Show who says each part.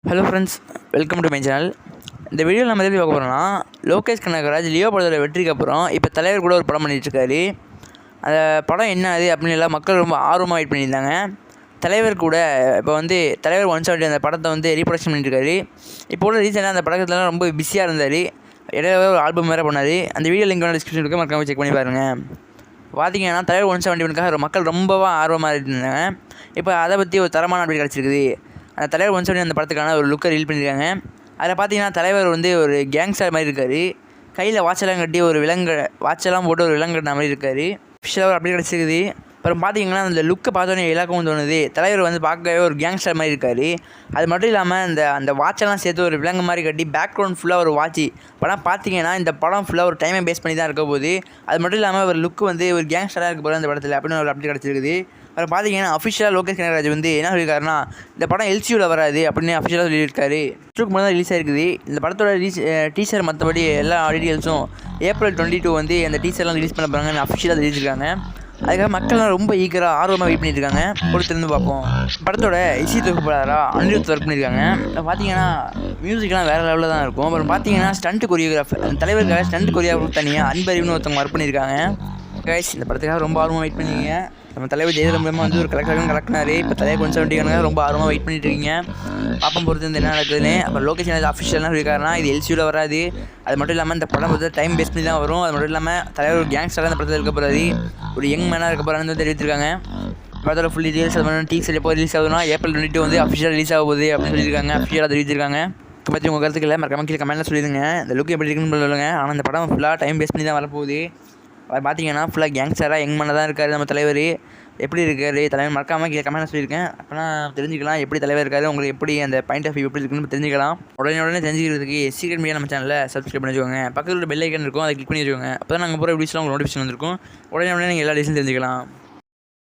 Speaker 1: Hello friends, welcome to my channel. இந்த வீடியோவில் நம்ம எது பார்க்க போகிறோம்னா, லோகேஷ் கனகராஜ் லியோ படத்தோட வெற்றிக்கு அப்புறம் இப்போ தலைவர் கூட ஒரு படம் பண்ணிகிட்ருக்காரு. அந்த படம் என்ன அது அப்படின்னு எல்லாம் மக்கள் ரொம்ப ஆர்வமாக வெயிட் பண்ணியிருந்தாங்க. தலைவர் கூட இப்போ தலைவர் 170 அந்த படத்தை ரீப்ரொடக்ஷன் பண்ணிட்டுருக்காரு. இப்போ கூட ரீசெண்டாக அந்த படத்துலலாம் ரொம்ப பிஸியாக இருந்தார். இடையில ஒரு ஆல்பம் வேறு பண்ணார். அந்த வீடியோ லிங்க் டிஸ்கிரிப்ஷன் இருக்க மறக்காம செக் பண்ணி பாருங்கள். பார்த்தீங்கன்னா தலைவர் 171க்காக மக்கள் ரொம்பவும் ஆர்வமாக இருந்தாங்க. இப்போ அதை பற்றி ஒரு தரமான அப்டேட் கிடச்சிருக்குது. அந்த தலைவர் 170 அந்த படத்துக்கான ஒரு லுக்கை ரீல் பண்ணியிருக்காங்க. அதில் பார்த்தீங்கன்னா தலைவர் ஒரு கேங்ஸ்டர் மாதிரி இருக்கார். கையில் வாட்செல்லாம் கட்டி ஒரு வாட்செல்லாம் போட்டு ஒரு விலங்கட்டின மாதிரி இருக்கார். ஃபிஷ்ஷாக ஒரு அப்படி கிடச்சிருக்குது. அப்புறம் பார்த்தீங்கன்னா அந்த லுக்கை பார்த்தோன்னே எல்லாருக்கும் தோணுது தலைவர் பார்க்கவே ஒரு கேங்ஸ்டர் மாதிரி இருக்கார். அது மட்டும் இல்லாமல் அந்த வாட்செல்லாம் சேர்த்து ஒரு விலங்கு மாதிரி கட்டி பேக்ரவுண்ட் ஃபுல்லாக ஒரு வாட்சி படம் பார்த்தீங்கன்னா இந்த படம் ஃபுல்லாக ஒரு டைமை பேஸ் பண்ணி தான் இருக்க போகுது. அது மட்டும் இல்லாமல் ஒரு லுக்கு ஒரு கேங்ஸ்டராக இருக்க போகுது அந்த படத்தில் அப்படின்னு ஒரு அப்படி கிடச்சிருக்குது. அப்புறம் பார்த்தீங்கன்னா அஃபிஷியலாக லோகேஷ் கனகராஜ் என்ன சொல்லியிருக்காருன்னா, இந்த படம் எல்சியூவில் வராது அப்படின்னு அஃபிஷியலாக சொல்லியிருக்காரு. ட்ரூக்கு முன்னாடி ரிலீஸ் ஆகிருக்குது. இந்த படத்தோட டீசர் மற்றபடி எல்லா டீட்டெயில்ஸும் April 22 அந்த டீசர்லாம் ரிலீஸ் பண்ண போகிறாங்கன்னு அஃபிஷியலாக தெரிவிச்சிருக்காங்க. அதுக்காக மக்கள்லாம் ரொம்ப ஈகராக ஆர்வமாக வெயிட் பண்ணியிருக்காங்க. பொறுத்திருந்து பார்ப்போம். படத்தோட இசை தொகுப்பாளராக அனிருத் ஒர்க் பண்ணியிருக்காங்க. பார்த்தீங்கன்னா மியூசிக்லாம் வேறு லெவலில் தான் இருக்கும். அப்புறம் பார்த்தீங்கன்னா ஸ்டண்ட் கொரியோகிராஃபர் தலைவருக்காக ஸ்டண்ட் கொரியோகிராஃபர் தனியாக அன்பறிவுன்னு ஒருத்தவங்க ஒர்க் பண்ணியிருக்காங்க. கைஸ், இந்த படத்துக்காக ரொம்ப ஆர்வமாக வெயிட் பண்ணிங்க. நம்ம தலைவர் ஜெயலலிதா மூலமாக ஒரு கலெக்டர்னாரு. இப்போ தலைவர் 170 ரொம்ப ஆர்வமாக வெயிட் பண்ணிட்டு இருக்கீங்க. பாப்பம் பொறுத்து என்ன நடக்குதுன்னு. அப்புறம் லோகேஷ் கனகராஜ் அஃபிஷியலாக சொல்லியிருக்காருன்னா இது எல்சியூவில் வராது. அது மட்டும் இல்லாமல் இந்த படம் டைம் பேஸ் பண்ணி தான் வரும். அது மட்டும் இல்லாமல் தலைவர் ஒரு கேங்ஸ்டராக இந்த படத்தில் இருக்க போகிறாரு. ஒரு யங் மேனாக இருக்க போகிறான்னு தெரிவித்திருக்காங்க. படத்தோட ஃபுல் டீட்டெயில்ஸ் அது மாதிரி டீசர் எப்போ ரிலீஸ் ஆகுதுன்னா April 22 அஃபிஷியலாக ரிலீஸ் ஆக போகுது அப்படின்னு சொல்லியிருக்காங்க. அஃபிஷியலாக தெரிவித்திருக்காங்க. பற்றி உங்கள் கருத்துக்களை மறக்காம கீழே கமெண்ட்டில் சொல்லிடுங்க. இந்த லுக் எப்படி இருக்குன்னு சொல்லுங்கள். ஆனால் இந்த படம் ஃபுல்லாக டைம் பேஸ் பண்ணி தான் வரப்போகுது. அது பார்த்தீங்கன்னா ஃபுல்லாக கேங்ஸ்டராக யங் மேனாக தான் இருக்கார் நம்ம தலைவர். எப்படி இருக்கார் தலைவர் மறக்காமல் கீழே கமெண்ட்டில் சொல்லியிருக்கேன். அப்போனா தெரிஞ்சுக்கலாம் எப்படி தலைவர் இருக்கார், உங்களுக்கு எப்படி அந்த பாயிண்ட் ஆஃப் வியூ எப்படி இருக்குன்னு தெரிஞ்சுக்கலாம். உடனே தெரிஞ்சுக்கிறதுக்கு சீக்கிரம் மீடியா நம்ம சேனலில் சப்ஸ்கிரைப் பண்ணி வச்சுக்கோங்க. பக்கத்தில் பெல் ஐக்கன் இருக்கும், அதை கிளிக் பண்ணி வச்சுக்கோங்க. அப்போ தான் நாங்கள் போகிற வீடியோஸ்லாம் உங்களுக்கு நோட்டிஃபிகேஷன் வந்திருக்கும். உடனே நீங்கள் எல்லா டீஸும் தெரிஞ்சுக்கலாம்.